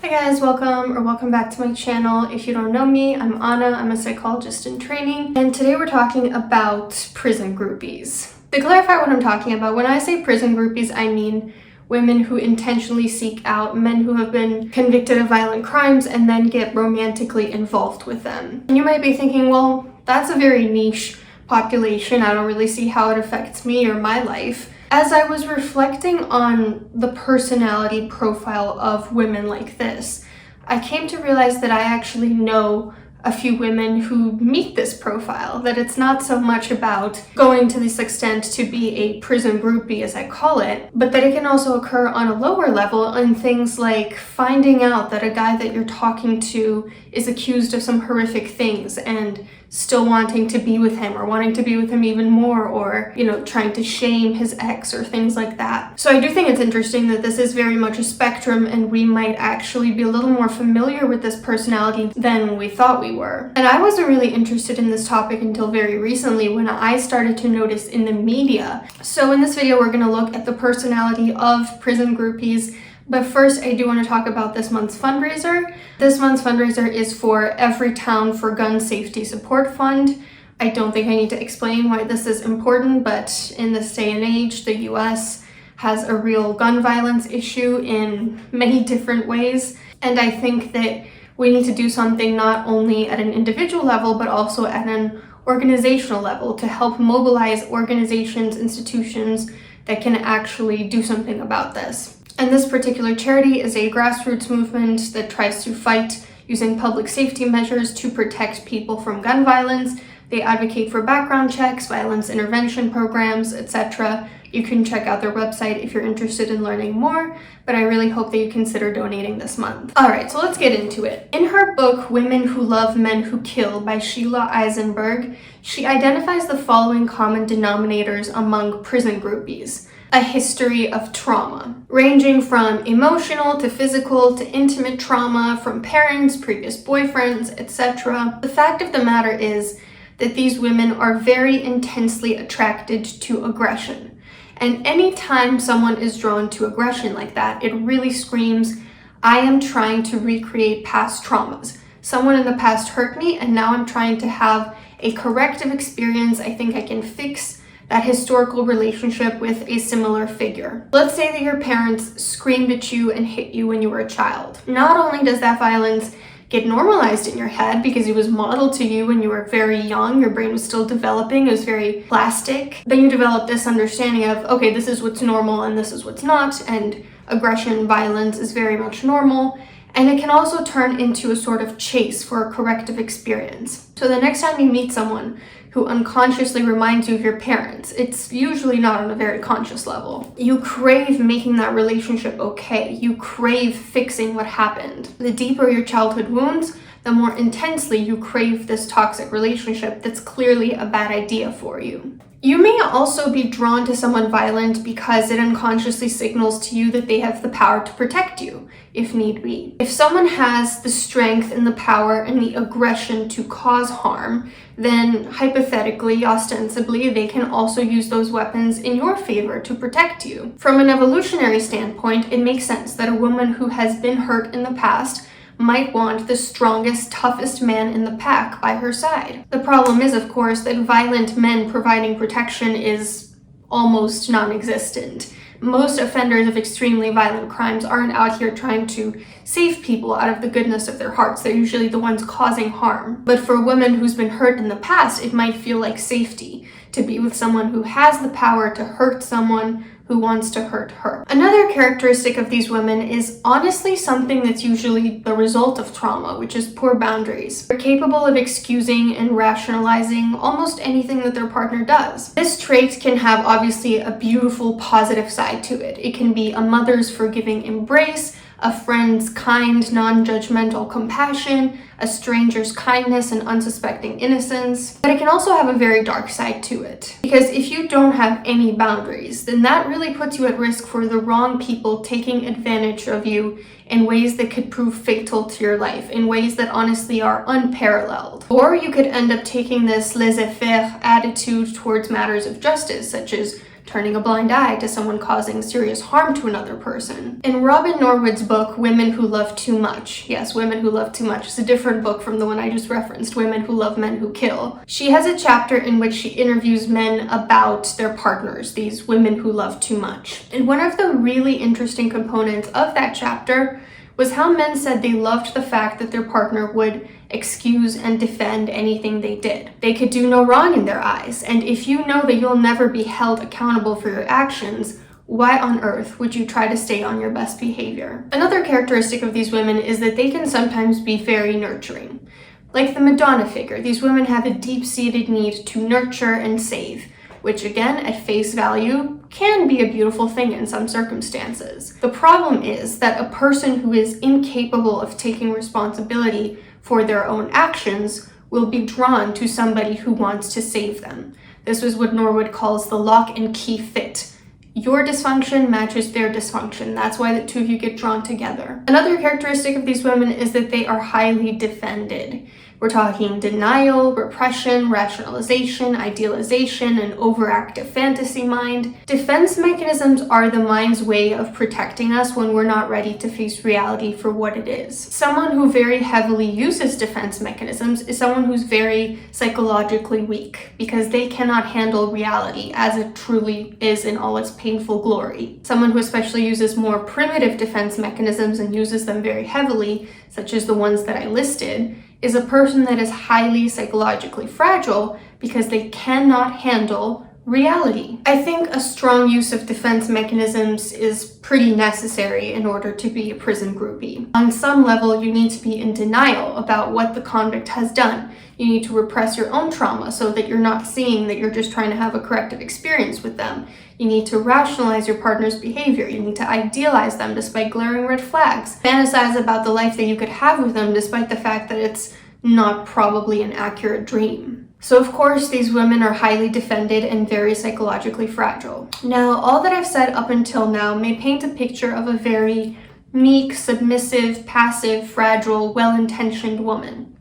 Hi guys, welcome back to my channel. If you don't know me, I'm Anna. I'm a psychologist in training, and today we're talking about prison groupies. To clarify what I'm talking about, when I say prison groupies, I mean women who intentionally seek out men who have been convicted of violent crimes and then get romantically involved with them. And you might be thinking, well, that's a very niche population. I don't really see how it affects me or my life. As I was reflecting on the personality profile of women like this, I came to realize that I actually know a few women who meet this profile, that it's not so much about going to this extent to be a prison groupie, as I call it, but that it can also occur on a lower level in things like finding out that a guy that you're talking to is accused of some horrific things and still wanting to be with him or wanting to be with him even more, or, trying to shame his ex or things like that. So I do think it's interesting that this is very much a spectrum and we might actually be a little more familiar with this personality than we thought we were. And I wasn't really interested in this topic until very recently when I started to notice in the media. So in this video, we're going to look at the personality of prison groupies. But first, I do want to talk about this month's fundraiser. This month's fundraiser is for Everytown for Gun Safety Support Fund. I don't think I need to explain why this is important, but in this day and age, the US has a real gun violence issue in many different ways. And I think that we need to do something not only at an individual level, but also at an organizational level to help mobilize organizations, institutions that can actually do something about this. And this particular charity is a grassroots movement that tries to fight using public safety measures to protect people from gun violence. They advocate for background checks, violence intervention programs, etc. You can check out their website if you're interested in learning more, but I really hope that you consider donating this month. All right, so let's get into it. In her book, Women Who Love Men Who Kill by Sheila Eisenberg, she identifies the following common denominators among prison groupies. A history of trauma, ranging from emotional to physical to intimate trauma from parents, previous boyfriends, etc. The fact of the matter is that these women are very intensely attracted to aggression. And anytime someone is drawn to aggression like that, it really screams, I am trying to recreate past traumas. Someone in the past hurt me, and now I'm trying to have a corrective experience. I think I can fix that historical relationship with a similar figure. Let's say that your parents screamed at you and hit you when you were a child. Not only does that violence get normalized in your head because it was modeled to you when you were very young, your brain was still developing, it was very plastic, then you develop this understanding of, okay, this is what's normal and this is what's not, and aggression, violence is very much normal. And it can also turn into a sort of chase for a corrective experience. So the next time you meet someone who unconsciously reminds you of your parents, it's usually not on a very conscious level. You crave making that relationship okay. You crave fixing what happened. The deeper your childhood wounds, the more intensely you crave this toxic relationship that's clearly a bad idea for you. You may also be drawn to someone violent because it unconsciously signals to you that they have the power to protect you, if need be. If someone has the strength and the power and the aggression to cause harm, then hypothetically, ostensibly, they can also use those weapons in your favor to protect you. From an evolutionary standpoint, it makes sense that a woman who has been hurt in the past might want the strongest, toughest man in the pack by her side. The problem is, of course, that violent men providing protection is almost non-existent. Most offenders of extremely violent crimes aren't out here trying to save people out of the goodness of their hearts. They're usually the ones causing harm. But for a woman who's been hurt in the past, it might feel like safety to be with someone who has the power to hurt someone who wants to hurt her. Another characteristic of these women is honestly something that's usually the result of trauma, which is poor boundaries. They're capable of excusing and rationalizing almost anything that their partner does. This trait can have obviously a beautiful positive side to it. It can be a mother's forgiving embrace, a friend's kind, non-judgmental compassion, a stranger's kindness and unsuspecting innocence. But it can also have a very dark side to it. Because if you don't have any boundaries, then that really puts you at risk for the wrong people taking advantage of you in ways that could prove fatal to your life, in ways that honestly are unparalleled. Or you could end up taking this laissez-faire attitude towards matters of justice, such as turning a blind eye to someone causing serious harm to another person. In Robin Norwood's book, Women Who Love Too Much, yes, Women Who Love Too Much is a different book from the one I just referenced, Women Who Love Men Who Kill. She has a chapter in which she interviews men about their partners, these women who love too much. And one of the really interesting components of that chapter was how men said they loved the fact that their partner would excuse and defend anything they did. They could do no wrong in their eyes, and if you know that you'll never be held accountable for your actions, why on earth would you try to stay on your best behavior? Another characteristic of these women is that they can sometimes be very nurturing. Like the Madonna figure, these women have a deep-seated need to nurture and save, which again, at face value, can be a beautiful thing in some circumstances. The problem is that a person who is incapable of taking responsibility for their own actions will be drawn to somebody who wants to save them. This was what Norwood calls the lock and key fit. Your dysfunction matches their dysfunction. That's why the two of you get drawn together. Another characteristic of these women is that they are highly defended. We're talking denial, repression, rationalization, idealization, and overactive fantasy mind. Defense mechanisms are the mind's way of protecting us when we're not ready to face reality for what it is. Someone who very heavily uses defense mechanisms is someone who's very psychologically weak because they cannot handle reality as it truly is in all its painful glory. Someone who especially uses more primitive defense mechanisms and uses them very heavily, such as the ones that I listed, is a person that is highly psychologically fragile because they cannot handle reality. I think a strong use of defense mechanisms is pretty necessary in order to be a prison groupie. On some level, you need to be in denial about what the convict has done. You need to repress your own trauma so that you're not seeing that you're just trying to have a corrective experience with them. You need to rationalize your partner's behavior. You need to idealize them despite glaring red flags. Fantasize about the life that you could have with them despite the fact that it's not probably an accurate dream. So of course, these women are highly defended and very psychologically fragile. Now, all that I've said up until now may paint a picture of a very meek, submissive, passive, fragile, well-intentioned woman.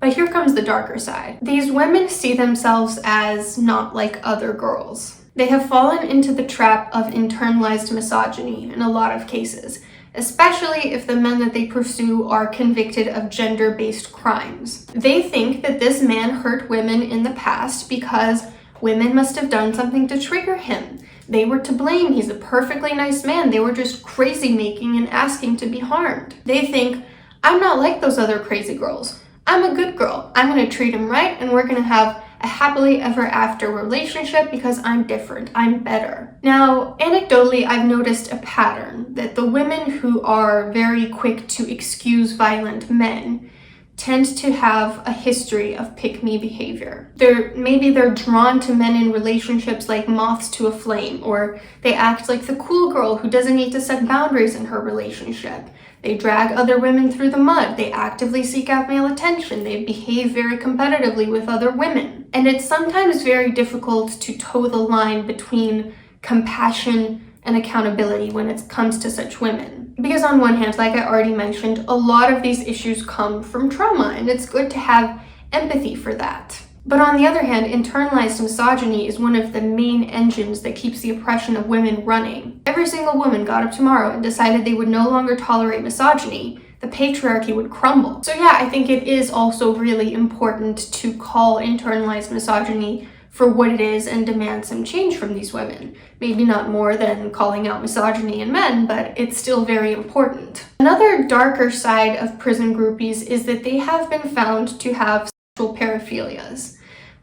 But here comes the darker side. These women see themselves as not like other girls. They have fallen into the trap of internalized misogyny in a lot of cases, especially if the men that they pursue are convicted of gender-based crimes. They think that this man hurt women in the past because women must have done something to trigger him. They were to blame. He's a perfectly nice man. They were just crazy making and asking to be harmed. They think, I'm not like those other crazy girls. I'm a good girl. I'm going to treat him right and we're going to have a happily ever after relationship because I'm different, I'm better. Now, anecdotally, I've noticed a pattern that the women who are very quick to excuse violent men tend to have a history of pick-me behavior. Maybe they're drawn to men in relationships like moths to a flame, or they act like the cool girl who doesn't need to set boundaries in her relationship. They drag other women through the mud. They actively seek out male attention. They behave very competitively with other women. And it's sometimes very difficult to toe the line between compassion and accountability when it comes to such women. Because on one hand, like I already mentioned, a lot of these issues come from trauma, and it's good to have empathy for that. But on the other hand, internalized misogyny is one of the main engines that keeps the oppression of women running. Every single woman got up tomorrow and decided they would no longer tolerate misogyny, the patriarchy would crumble. So yeah, I think it is also really important to call internalized misogyny for what it is and demand some change from these women. Maybe not more than calling out misogyny in men, but it's still very important. Another darker side of prison groupies is that they have been found to have sexual paraphilias.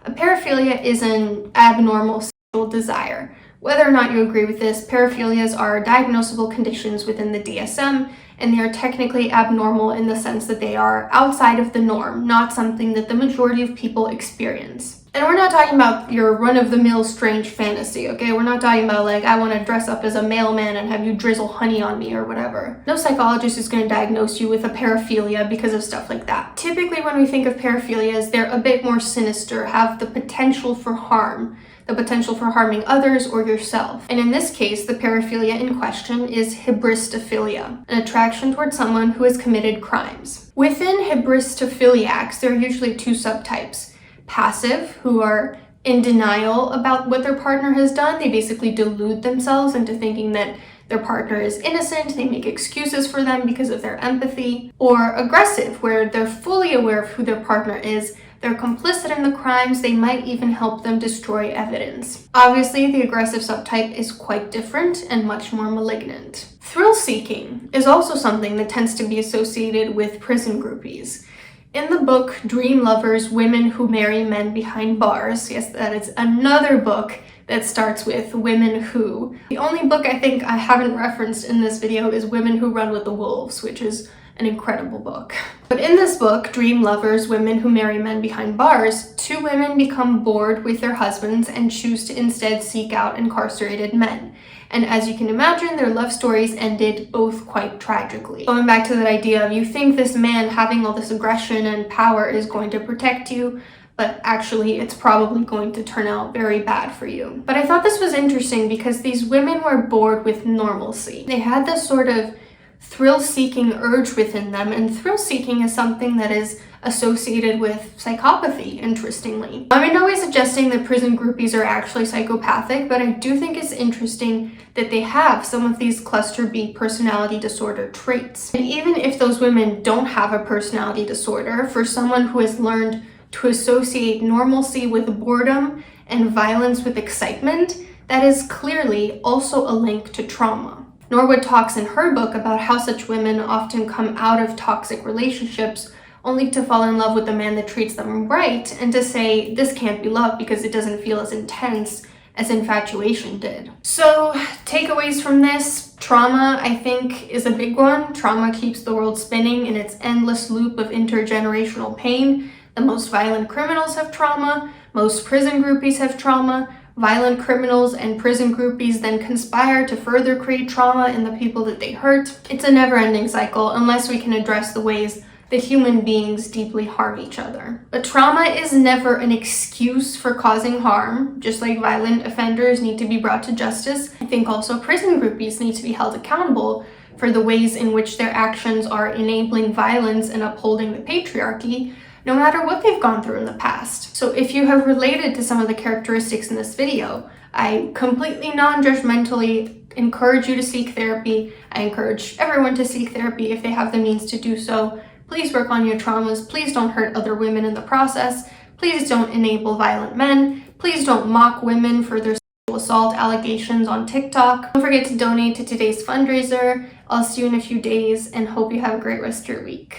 A paraphilia is an abnormal sexual desire. Whether or not you agree with this, paraphilias are diagnosable conditions within the DSM, and they are technically abnormal in the sense that they are outside of the norm, not something that the majority of people experience. And we're not talking about your run-of-the-mill strange fantasy, okay? We're not talking about like, I want to dress up as a mailman and have you drizzle honey on me or whatever. No psychologist is going to diagnose you with a paraphilia because of stuff like that. Typically when we think of paraphilias, they're a bit more sinister, have the potential for harm, the potential for harming others or yourself. And in this case, the paraphilia in question is hybristophilia, an attraction towards someone who has committed crimes. Within hybristophiliacs, there are usually two subtypes. Passive, who are in denial about what their partner has done. They basically delude themselves into thinking that their partner is innocent. They make excuses for them because of their empathy. Or aggressive, where they're fully aware of who their partner is, they're complicit in the crimes, they might even help them destroy evidence. Obviously, the aggressive subtype is quite different and much more malignant. Thrill-seeking is also something that tends to be associated with prison groupies. In the book Dream Lovers, Women Who Marry Men Behind Bars, yes, that is another book that starts with Women Who. The only book I think I haven't referenced in this video is Women Who Run with the Wolves, which is an incredible book. But in this book, Dream Lovers, Women Who Marry Men Behind Bars, two women become bored with their husbands and choose to instead seek out incarcerated men. And as you can imagine, their love stories ended both quite tragically. Going back to that idea of you think this man having all this aggression and power is going to protect you, but actually it's probably going to turn out very bad for you. But I thought this was interesting because these women were bored with normalcy. They had this sort of thrill-seeking urge within them, and thrill-seeking is something that is associated with psychopathy, interestingly. I'm in no way suggesting that prison groupies are actually psychopathic, but I do think it's interesting that they have some of these cluster B personality disorder traits. And even if those women don't have a personality disorder, for someone who has learned to associate normalcy with boredom and violence with excitement, that is clearly also a link to trauma. Norwood talks in her book about how such women often come out of toxic relationships only to fall in love with the man that treats them right and to say, this can't be love because it doesn't feel as intense as infatuation did. So, takeaways from this: trauma, I think, is a big one. Trauma keeps the world spinning in its endless loop of intergenerational pain. The most violent criminals have trauma. Most prison groupies have trauma. Violent criminals and prison groupies then conspire to further create trauma in the people that they hurt. It's a never-ending cycle unless we can address the ways that human beings deeply harm each other. But trauma is never an excuse for causing harm. Just like violent offenders need to be brought to justice, I think also prison groupies need to be held accountable for the ways in which their actions are enabling violence and upholding the patriarchy, no matter what they've gone through in the past. So if you have related to some of the characteristics in this video, I completely non-judgmentally encourage you to seek therapy. I encourage everyone to seek therapy if they have the means to do so. Please work on your traumas. Please don't hurt other women in the process. Please don't enable violent men. Please don't mock women for their sexual assault allegations on TikTok. Don't forget to donate to today's fundraiser. I'll see you in a few days and hope you have a great rest of your week.